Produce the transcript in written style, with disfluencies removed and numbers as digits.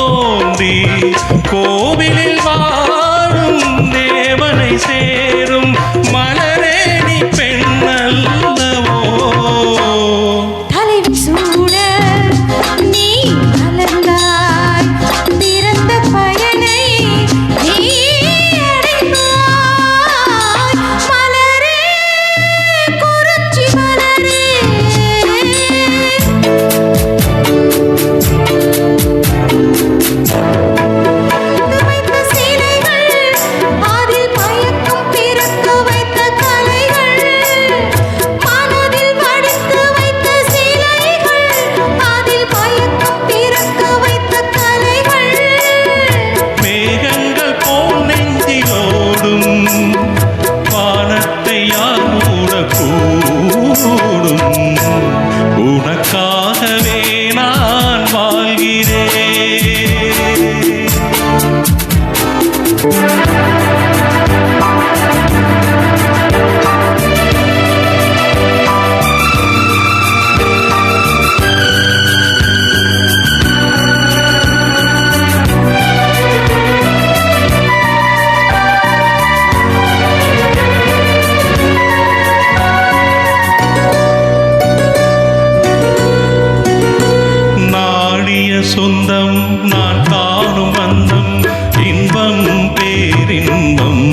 தோன்றி கோவிலில் வாழும் தேவனை சேரும் மலரே நீ பெண்ணல்லவோ. தலைவி சூட நீ மலர்ந்தாய், பிறந்த பயனை நீ அடைந்தாய். மலரே குறிஞ்சி மலரே வைத்த சீலைகள், அதில் மயக்கம் பிறக்க வைத்த கலைகள். மனதில் வடித்து வைத்த சீலைகள், அதில் மயக்கம் பிறக்க வைத்த கலைகள். மேகங்கள் போல் நெஞ்சிலோடும் வானத்தை யார் மூடக்கூடும். உனக்காகவே நான் வாழ்கிறேன். நாடிய சொந்தம் நான் காணும் வந்தம் இன்பம் பேரின்பம்.